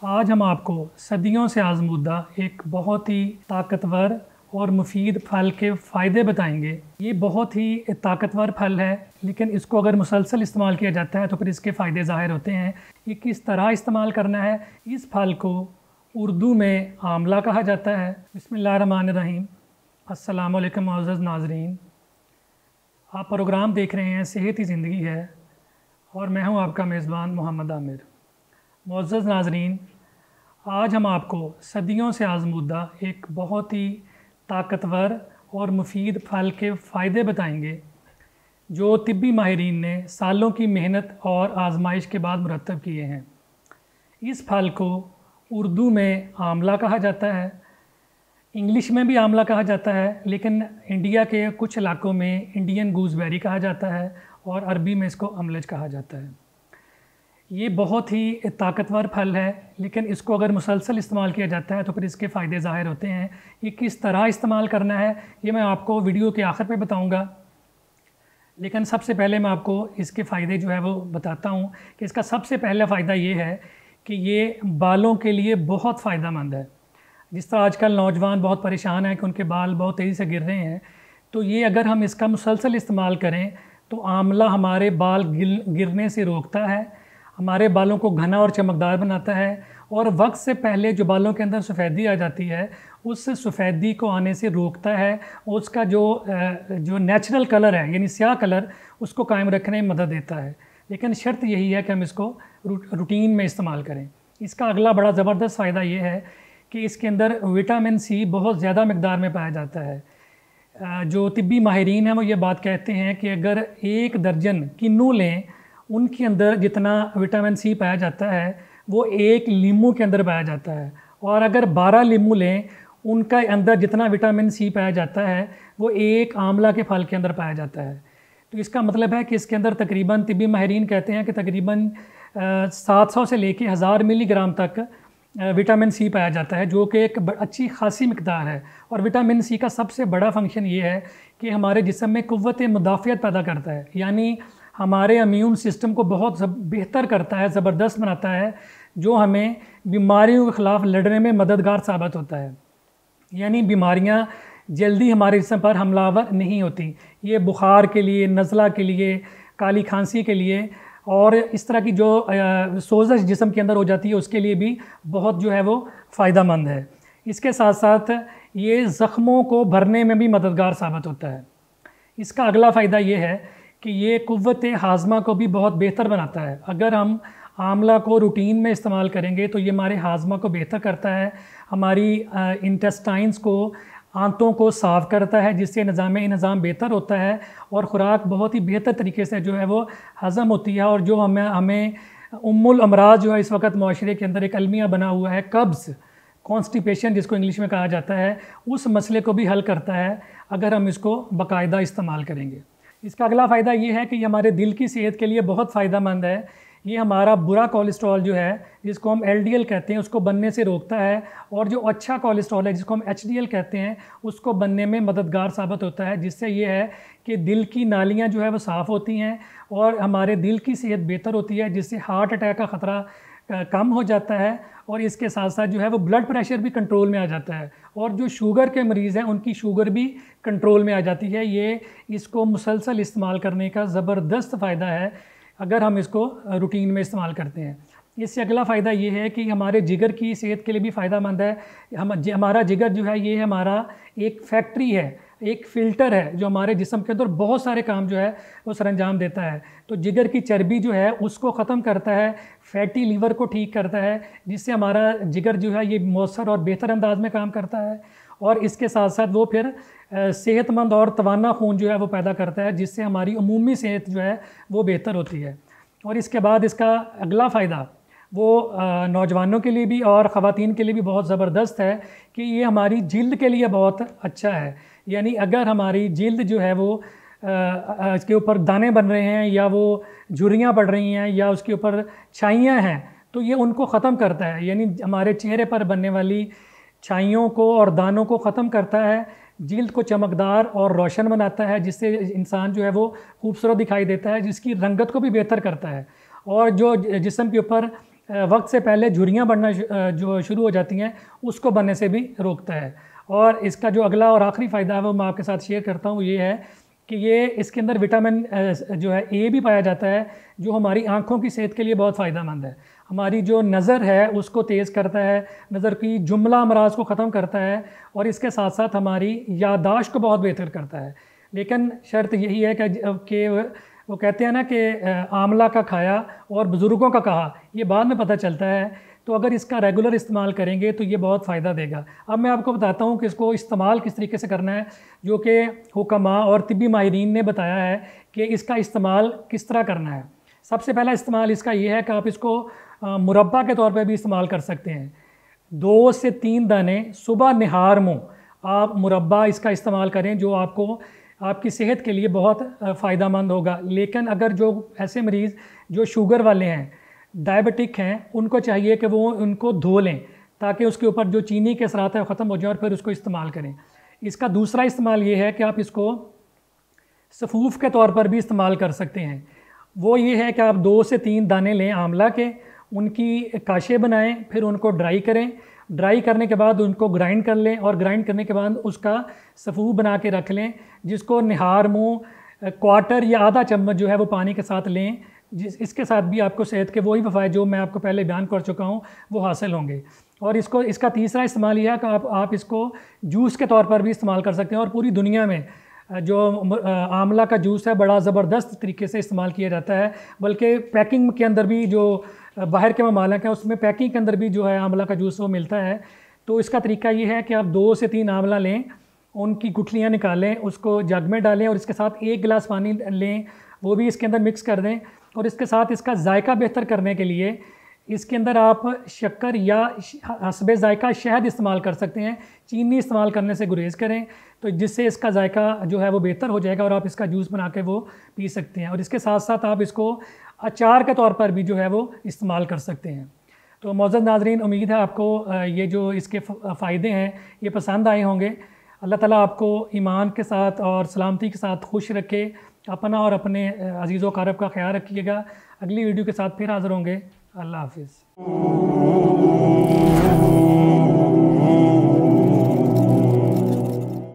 आज हम आपको सदियों से आजमूदा एक बहुत ही ताकतवर और मुफीद फल के फ़ायदे बताएंगे। ये बहुत ही ताकतवर फल है, लेकिन इसको अगर मुसलसल इस्तेमाल किया जाता है तो फिर इसके फ़ायदे ज़ाहिर होते हैं। ये किस तरह इस्तेमाल करना है, इस फल को उर्दू में आमला कहा जाता है। बिस्मिल्लाहिर्रहमानिर्रहीम। अस्सलामु अलैकुम मुअज़्ज़ज़ नाज़रीन, आप प्रोग्राम देख रहे हैं सेहत ही ज़िंदगी है और मैं हूं आपका मेज़बान मोहम्मद आमिर। मुअज़्ज़ज़ नाज़रीन, आज हम आपको सदियों से आजमूदा एक बहुत ही ताकतवर और मुफीद फल के फ़ायदे बताएंगे जो तिब्बी माहिरीन ने सालों की मेहनत और आजमाइश के बाद मुरतब किए हैं। इस फल को उर्दू में आमला कहा जाता है, इंग्लिश में भी आमला कहा जाता है, लेकिन इंडिया के कुछ इलाकों में इंडियन गूसबेरी कहा जाता है और अरबी में इसको अमलज कहा जाता है। ये बहुत ही ताकतवर फल है, लेकिन इसको अगर मुसलसल इस्तेमाल किया जाता है तो फिर इसके फ़ायदे ज़ाहिर होते हैं। ये किस तरह इस्तेमाल करना है ये मैं आपको वीडियो के आखिर पे बताऊंगा, लेकिन सबसे पहले मैं आपको इसके फ़ायदे जो है वो बताता हूँ कि इसका सबसे पहला फ़ायदा ये है कि ये बालों के लिए बहुत फ़ायदा मंद है। जिस तरह आजकल नौजवान बहुत परेशान हैं कि उनके बाल बहुत तेज़ी से गिर रहे हैं, तो ये अगर हम इसका मुसलसल इस्तेमाल करें तो आमला हमारे बाल गिरने से रोकता है, हमारे बालों को घना और चमकदार बनाता है और वक्त से पहले जो बालों के अंदर सफ़ेदी आ जाती है उस सफ़ेदी को आने से रोकता है और उसका जो नेचुरल कलर है यानी स्याह कलर उसको कायम रखने में मदद देता है। लेकिन शर्त यही है कि हम इसको रूटीन में इस्तेमाल करें। इसका अगला बड़ा ज़बरदस्त फ़ायदा ये है कि इसके अंदर विटामिन सी बहुत ज़्यादा मकदार में पाया जाता है। जो तिब्बी माहिरीन हैं वो ये बात कहते हैं कि अगर 1 दर्जन किन्नू लें, उनके अंदर जितना विटामिन सी पाया जाता है वो 1 लीमू के अंदर पाया जाता है, और अगर 12 लीमू लें उनका अंदर जितना विटामिन सी पाया जाता है वो 1 आंवला के फल के अंदर पाया जाता है। तो इसका मतलब है कि इसके अंदर तकरीबन तिब्बी माहिरीन कहते हैं कि तकरीबन 700 से लेके 1000 मिलीग्राम तक विटामिन सी पाया जाता है, जो कि एक अच्छी खासी मकदार है। और विटामिन सी का सबसे बड़ा फंक्शन ये है कि हमारे जिस्म में क़ुव्वत मुदाफ़ियत पैदा करता है, यानी हमारे इम्यून सिस्टम को बहुत बेहतर करता है, ज़बरदस्त बनाता है, जो हमें बीमारियों के ख़िलाफ़ लड़ने में मददगार साबित होता है। यानी बीमारियां जल्दी हमारे जिस्म पर हमलावर नहीं होती। ये बुखार के लिए, नज़ला के लिए, काली खांसी के लिए और इस तरह की जो सोजश जिस्म के अंदर हो जाती है उसके लिए भी बहुत जो है वो फ़ायदा मंद है। इसके साथ साथ ये ज़ख्मों को भरने में भी मददगार साबित होता है। इसका अगला फ़ायदा ये है कि ये क़ुव्वत हाज़मा को भी बहुत बेहतर बनाता है। अगर हम आमला को रूटीन में इस्तेमाल करेंगे तो ये हमारे हाज़मा को बेहतर करता है, हमारी इंटेस्टाइन्स को, आंतों को साफ़ करता है, जिससे निज़ाम बेहतर होता है और ख़ुराक बहुत ही बेहतर तरीके से जो है वो हज़म होती है। और जो हमें उम्मुल अमराज जो है इस वक्त माशरे के अंदर एक अलमिया बना हुआ है, कब्ज़, कॉन्स्टिपेशन जिसको इंग्लिश में कहा जाता है, उस मसले को भी हल करता है अगर हम इसको बाकायदा इस्तेमाल करेंगे। इसका अगला फ़ायदा ये है कि ये हमारे दिल की सेहत के लिए बहुत फ़ायदा मंद है। ये हमारा बुरा कोलेस्ट्रॉल जो है जिसको हम LDL कहते हैं उसको बनने से रोकता है, और जो अच्छा कोलेस्ट्रॉल है जिसको हम HDL कहते हैं उसको बनने में मददगार साबित होता है, जिससे ये है कि दिल की नालियाँ जो है वो साफ़ होती हैं और हमारे दिल की सेहत बेहतर होती है, जिससे हार्ट अटैक का ख़तरा कम हो जाता है। और इसके साथ साथ जो है वो ब्लड प्रेशर भी कंट्रोल में आ जाता है, और जो शुगर के मरीज़ हैं उनकी शुगर भी कंट्रोल में आ जाती है। ये इसको मुसलसल इस्तेमाल करने का ज़बरदस्त फ़ायदा है अगर हम इसको रूटीन में इस्तेमाल करते हैं। इससे अगला फ़ायदा ये है कि हमारे जिगर की सेहत के लिए भी फ़ायदामंद है। हमारा जिगर जो है ये हमारा एक फैक्ट्री है, एक फ़िल्टर है जो हमारे जिस्म के अंदर बहुत सारे काम जो है वो सरअंजाम देता है। तो जिगर की चर्बी जो है उसको ख़त्म करता है, फैटी लीवर को ठीक करता है, जिससे हमारा जिगर जो है ये मौसर और बेहतर अंदाज में काम करता है। और इसके साथ साथ वो फिर सेहतमंद और तवाना खून जो है वो पैदा करता है, जिससे हमारी अमूमी सेहत जो है वो बेहतर होती है। और इसके बाद इसका अगला फ़ायदा वो नौजवानों के लिए भी और ख़वातीन के लिए भी बहुत ज़बरदस्त है कि ये हमारी जिल्द के लिए बहुत अच्छा है। यानी अगर हमारी जिल्द जो है वो इसके ऊपर दाने बन रहे हैं या वो झुर्रियाँ पड़ रही हैं या उसके ऊपर छाइयाँ हैं तो ये उनको ख़त्म करता है, यानी हमारे चेहरे पर बनने वाली छाइयों को और दानों को ख़त्म करता है, जिल्द को चमकदार और रोशन बनाता है, जिससे इंसान जो है वो खूबसूरत दिखाई देता है, जिसकी रंगत को भी बेहतर करता है। और जो जिस्म के ऊपर वक्त से पहले झुर्रियाँ बढ़ना जो शुरू हो जाती हैं उसको बनने से भी रोकता है। और इसका जो अगला और आखिरी फ़ायदा है वो मैं आपके साथ शेयर करता हूँ, ये है कि ये इसके अंदर विटामिन जो है ए भी पाया जाता है, जो हमारी आँखों की सेहत के लिए बहुत फ़ायदेमंद है। हमारी जो नज़र है उसको तेज़ करता है, नज़र की जुमला अमराज को ख़त्म करता है और इसके साथ साथ हमारी याददाश्त को बहुत बेहतर करता है। लेकिन शर्त यही है कि वो कहते हैं ना कि आंवला का खाया और बुज़ुर्गों का कहा, ये बाद में पता चलता है। तो अगर इसका रेगुलर इस्तेमाल करेंगे तो ये बहुत फ़ायदा देगा। अब मैं आपको बताता हूँ कि इसको इस्तेमाल किस तरीके से करना है, जो कि हुक्मा और तिब्बी माहिरीन ने बताया है कि इसका इस्तेमाल किस तरह करना है। सबसे पहला इस्तेमाल इसका ये है कि आप इसको मुरब्बा के तौर पर भी इस्तेमाल कर सकते हैं। 2 से 3 दाने सुबह निहार मुँह आप मुरब्बा इसका इस्तेमाल करें, जो आपको आपकी सेहत के लिए बहुत फ़ायदेमंद होगा। लेकिन अगर जो ऐसे मरीज़ जो शुगर वाले हैं, डायबिटिक हैं, उनको चाहिए कि वो उनको धो लें ताकि उसके ऊपर जो चीनी के असरात है वो ख़त्म हो जाए और फिर उसको इस्तेमाल करें। इसका दूसरा इस्तेमाल ये है कि आप इसको सफ़ूफ़ के तौर पर भी इस्तेमाल कर सकते हैं। वो ये है कि आप 2 से 3 दाने लें आंवला के, उनकी काशे बनाएं, फिर उनको ड्राई करें। ड्राई करने के बाद उनको ग्राइंड कर लें और ग्राइंड करने के बाद उसका सफ़ूफ़ बना के रख लें, जिसको निहार मुँह क्वार्टर या आधा चम्मच जो है वो पानी के साथ लें। इसके साथ भी आपको सेहत के वही फ़वाइद जो मैं आपको पहले बयान कर चुका हूँ वो हासिल होंगे। और इसका तीसरा इस्तेमाल यह है कि आप इसको जूस के तौर पर भी इस्तेमाल कर सकते हैं। और पूरी दुनिया में जो आंवला का जूस है बड़ा ज़बरदस्त तरीके से इस्तेमाल किया जाता है, बल्कि पैकिंग के अंदर भी जो बाहर के ममालिक हैं उसमें पैकिंग के अंदर भी जो है आंवला का जूस वो मिलता है। तो इसका तरीका ये है कि आप 2 से 3 आंवला लें, उनकी गुठलियाँ निकालें, उसको जग में डालें और इसके साथ 1 गिलास पानी लें, वो भी इसके अंदर मिक्स कर दें। और इसके साथ इसका जायका बेहतर करने के लिए इसके अंदर आप शक्कर या हस्बे जायका शहद इस्तेमाल कर सकते हैं। चीनी इस्तेमाल करने से गुरेज करें, तो जिससे इसका जायका जो है वो बेहतर हो जाएगा और आप इसका जूस बना के वो पी सकते हैं। और इसके साथ साथ आप इसको अचार के तौर पर भी जो है वो इस्तेमाल कर सकते हैं। तो मौजूद नाज़रीन, उम्मीद है आपको ये जो इसके फ़ायदे हैं ये पसंद आए होंगे। अल्लाह ताला आपको ईमान के साथ और सलामती के साथ खुश रखे। अपना और अपने अजीज़ व क़रीब का ख्याल रखिएगा। अगली वीडियो के साथ फिर हाज़िर होंगे। अल्लाह हाफ़िज़।